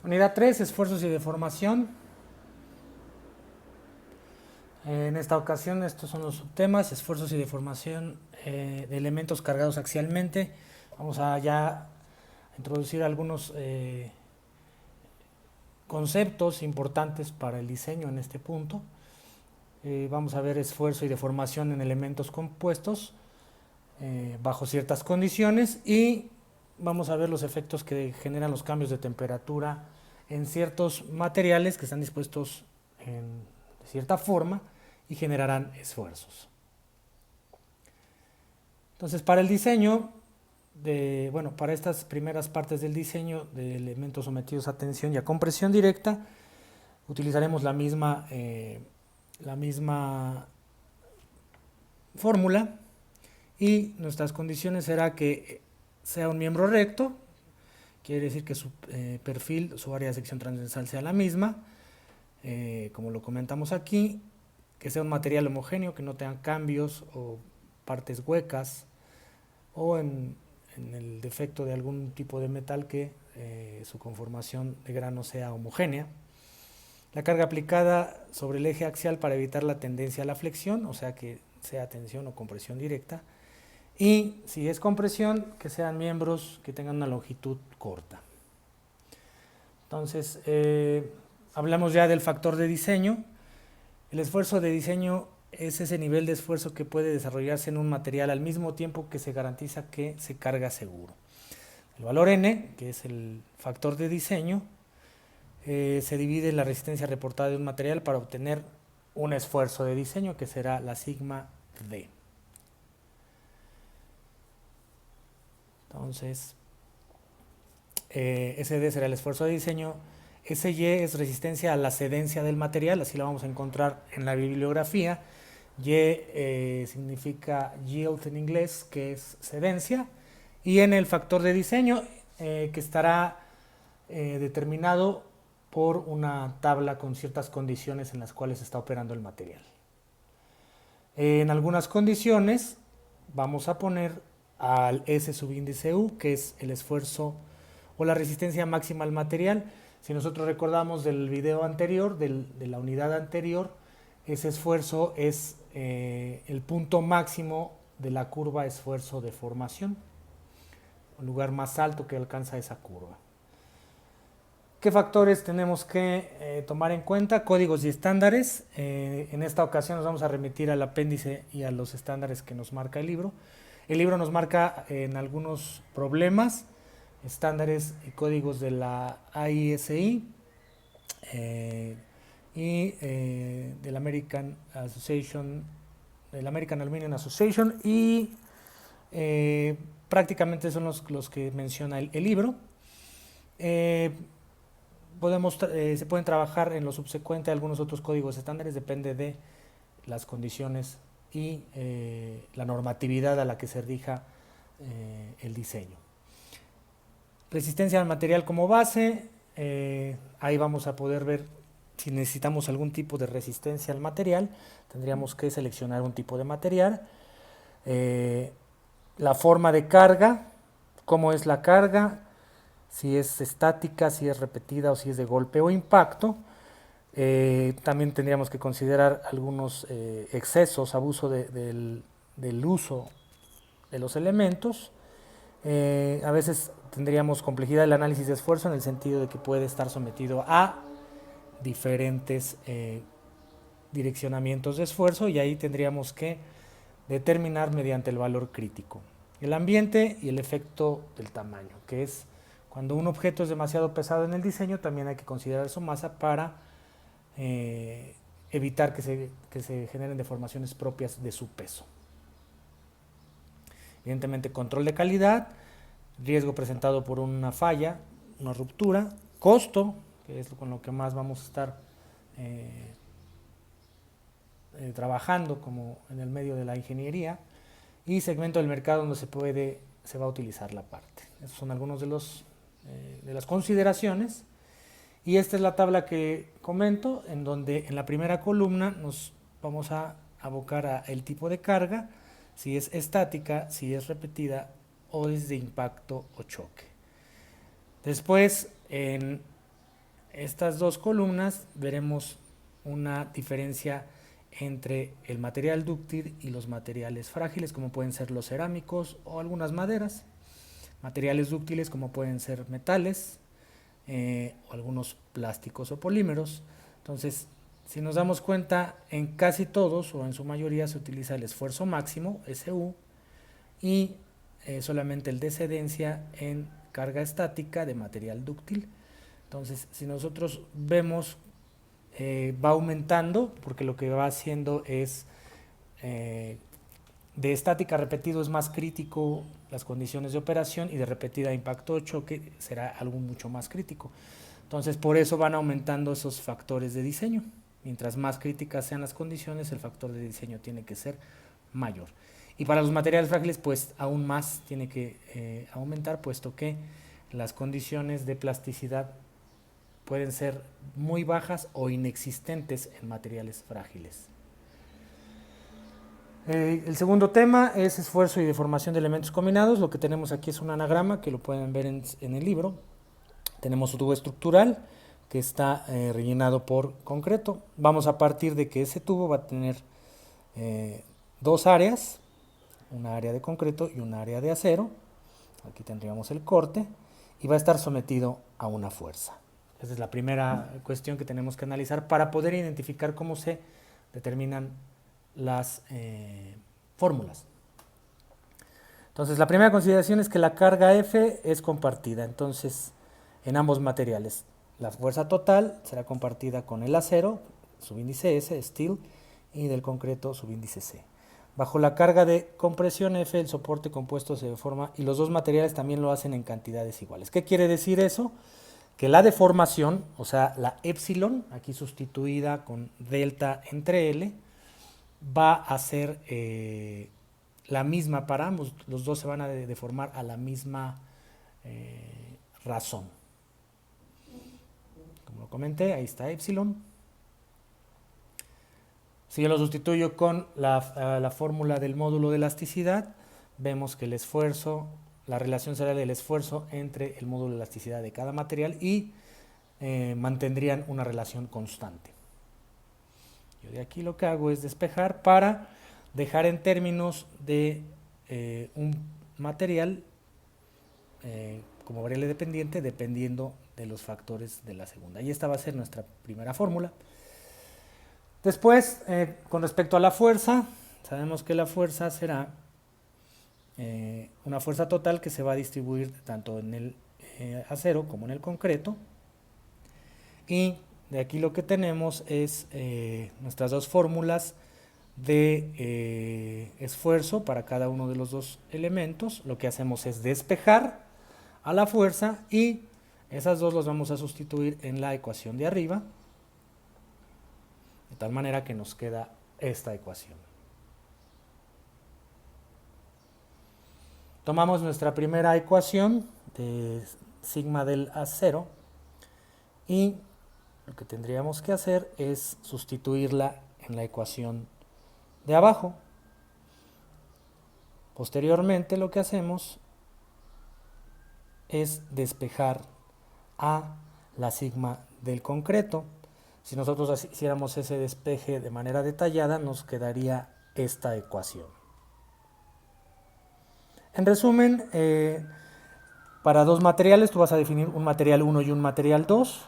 Unidad 3, esfuerzos y deformación. En esta ocasión estos son los subtemas, esfuerzos y deformación de elementos cargados axialmente. Vamos a ya introducir algunos conceptos importantes para el diseño en este punto. Vamos a ver esfuerzo y deformación en elementos compuestos bajo ciertas condiciones y vamos a ver los efectos que generan los cambios de temperatura en ciertos materiales que están dispuestos de cierta forma y generarán esfuerzos. Entonces, para el diseño, para estas primeras partes del diseño de elementos sometidos a tensión y a compresión directa, utilizaremos la misma fórmula y nuestras condiciones será que sea un miembro recto, quiere decir que su perfil, su área de sección transversal sea la misma, como lo comentamos aquí, que sea un material homogéneo, que no tenga cambios o partes huecas o en el defecto de algún tipo de metal que su conformación de grano sea homogénea. La carga aplicada sobre el eje axial para evitar la tendencia a la flexión, o sea que sea tensión o compresión directa. Y si es compresión, que sean miembros que tengan una longitud corta. Entonces, hablamos ya del factor de diseño. El esfuerzo de diseño es ese nivel de esfuerzo que puede desarrollarse en un material al mismo tiempo que se garantiza que se carga seguro. El valor N, que es el factor de diseño, se divide en la resistencia reportada de un material para obtener un esfuerzo de diseño que será la sigma D. Entonces, SD será el esfuerzo de diseño, SY es resistencia a la cedencia del material, así la vamos a encontrar en la bibliografía. Y significa yield en inglés, que es cedencia, y en el factor de diseño, que estará determinado por una tabla con ciertas condiciones en las cuales está operando el material. En algunas condiciones vamos a poner al S subíndice U, que es el esfuerzo o la resistencia máxima al material. Si nosotros recordamos del video anterior, de la unidad anterior, ese esfuerzo es el punto máximo de la curva esfuerzo-deformación, el lugar más alto que alcanza esa curva. ¿Qué factores tenemos que tomar en cuenta? Códigos y estándares. En esta ocasión nos vamos a remitir al apéndice y a los estándares que nos marca el libro. El libro nos marca en algunos problemas, estándares y códigos de la AISI y del American Association, del American Aluminum Association, y prácticamente son los que menciona el libro. Se pueden trabajar en lo subsecuente algunos otros códigos estándares, depende de las condiciones y la normatividad a la que se rija el diseño. Resistencia al material como base, ahí vamos a poder ver si necesitamos algún tipo de resistencia al material, tendríamos que seleccionar un tipo de material. La forma de carga, cómo es la carga, si es estática, si es repetida o si es de golpe o impacto. También tendríamos que considerar algunos excesos, abuso del uso de los elementos. A veces tendríamos complejidad del análisis de esfuerzo en el sentido de que puede estar sometido a diferentes direccionamientos de esfuerzo y ahí tendríamos que determinar mediante el valor crítico el ambiente y el efecto del tamaño, que es cuando un objeto es demasiado pesado en el diseño, también hay que considerar su masa para evitar que se generen deformaciones propias de su peso. Evidentemente, control de calidad, riesgo presentado por una falla, una ruptura, costo, que es con lo que más vamos a estar trabajando como en el medio de la ingeniería, y segmento del mercado donde se va a utilizar la parte. Esos son algunos de las consideraciones. Y esta es la tabla que comento, en donde en la primera columna nos vamos a abocar a el tipo de carga, si es estática, si es repetida o es de impacto o choque. Después, en estas dos columnas veremos una diferencia entre el material dúctil y los materiales frágiles, como pueden ser los cerámicos o algunas maderas. Materiales dúctiles como pueden ser metales, o algunos plásticos o polímeros. Entonces, si nos damos cuenta, en casi todos o en su mayoría se utiliza el esfuerzo máximo, SU, y solamente el de excedencia en carga estática de material dúctil. Entonces, si nosotros vemos, va aumentando, porque lo que va haciendo es, de estática repetido es más crítico las condiciones de operación, y de repetida impacto o choque será algo mucho más crítico. Entonces, por eso van aumentando esos factores de diseño. Mientras más críticas sean las condiciones, el factor de diseño tiene que ser mayor. Y para los materiales frágiles, pues aún más tiene que aumentar, puesto que las condiciones de plasticidad pueden ser muy bajas o inexistentes en materiales frágiles. El segundo tema es esfuerzo y deformación de elementos combinados. Lo que tenemos aquí es un anagrama que lo pueden ver en el libro. Tenemos su tubo estructural que está rellenado por concreto. Vamos a partir de que ese tubo va a tener dos áreas, una área de concreto y una área de acero. Aquí tendríamos el corte y va a estar sometido a una fuerza. Esa es la primera cuestión que tenemos que analizar para poder identificar cómo se determinan las fórmulas. Entonces, la primera consideración es que la carga F es compartida, entonces, en ambos materiales. La fuerza total será compartida con el acero, subíndice S, steel, y del concreto, subíndice C. Bajo la carga de compresión F, el soporte compuesto se deforma y los dos materiales también lo hacen en cantidades iguales. ¿Qué quiere decir eso? Que la deformación, o sea, la epsilon, aquí sustituida con delta entre L, va a ser la misma para ambos. Los dos se van a deformar a la misma razón. Como lo comenté, ahí está epsilon. Si yo lo sustituyo con la fórmula del módulo de elasticidad, vemos que el esfuerzo, la relación será del esfuerzo entre el módulo de elasticidad de cada material y mantendrían una relación constante. Yo de aquí lo que hago es despejar para dejar en términos de un material como variable dependiente, dependiendo de los factores de la segunda. Y esta va a ser nuestra primera fórmula. Después, con respecto a la fuerza, sabemos que la fuerza será una fuerza total que se va a distribuir tanto en el acero como en el concreto. Y de aquí lo que tenemos es nuestras dos fórmulas de esfuerzo para cada uno de los dos elementos. Lo que hacemos es despejar a la fuerza y esas dos las vamos a sustituir en la ecuación de arriba, de tal manera que nos queda esta ecuación. Tomamos nuestra primera ecuación de sigma del acero y lo que tendríamos que hacer es sustituirla en la ecuación de abajo. Posteriormente lo que hacemos es despejar a la sigma del concreto. Si nosotros hiciéramos ese despeje de manera detallada, nos quedaría esta ecuación. En resumen, para dos materiales tú vas a definir un material 1 y un material 2.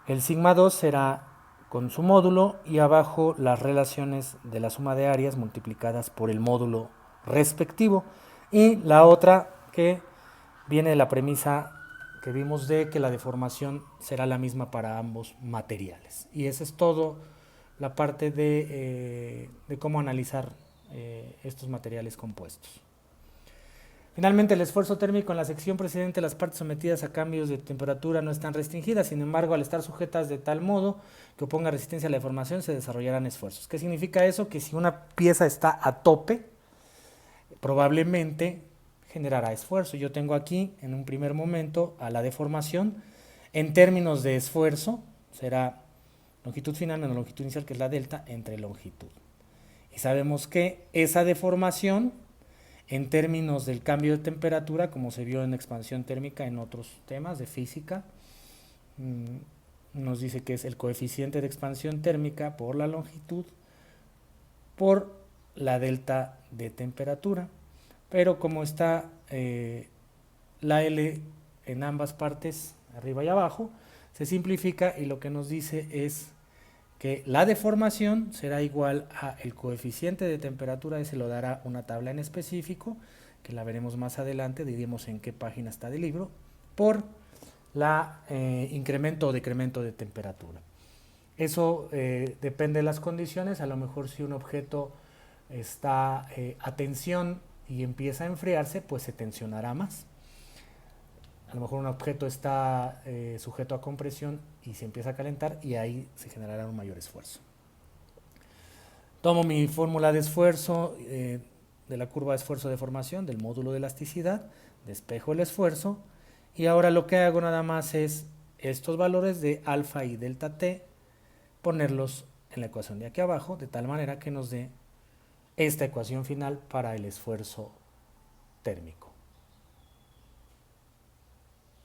El sigma 2 será con su módulo y abajo las relaciones de la suma de áreas multiplicadas por el módulo respectivo. Y la otra que viene de la premisa que vimos de que la deformación será la misma para ambos materiales. Y esa es todo la parte de cómo analizar estos materiales compuestos. Finalmente, el esfuerzo térmico en la sección precedente, las partes sometidas a cambios de temperatura no están restringidas, sin embargo, al estar sujetas de tal modo que oponga resistencia a la deformación, se desarrollarán esfuerzos. ¿Qué significa eso? Que si una pieza está a tope, probablemente generará esfuerzo. Yo tengo aquí, en un primer momento, a la deformación. En términos de esfuerzo, será longitud final menos longitud inicial, que es la delta, entre longitud. Y sabemos que esa deformación, en términos del cambio de temperatura, como se vio en expansión térmica en otros temas de física, nos dice que es el coeficiente de expansión térmica por la longitud por la delta de temperatura, pero como está la L en ambas partes, arriba y abajo, se simplifica y lo que nos dice es que la deformación será igual a el coeficiente de temperatura, ese lo dará una tabla en específico, que la veremos más adelante, diríamos en qué página está del libro, por la incremento o decremento de temperatura. Eso depende de las condiciones, a lo mejor si un objeto está a tensión y empieza a enfriarse, pues se tensionará más. A lo mejor un objeto está sujeto a compresión y se empieza a calentar y ahí se generará un mayor esfuerzo. Tomo mi fórmula de esfuerzo de la curva de esfuerzo de formación del módulo de elasticidad, despejo el esfuerzo y ahora lo que hago nada más es estos valores de alfa y delta t ponerlos en la ecuación de aquí abajo de tal manera que nos dé esta ecuación final para el esfuerzo térmico.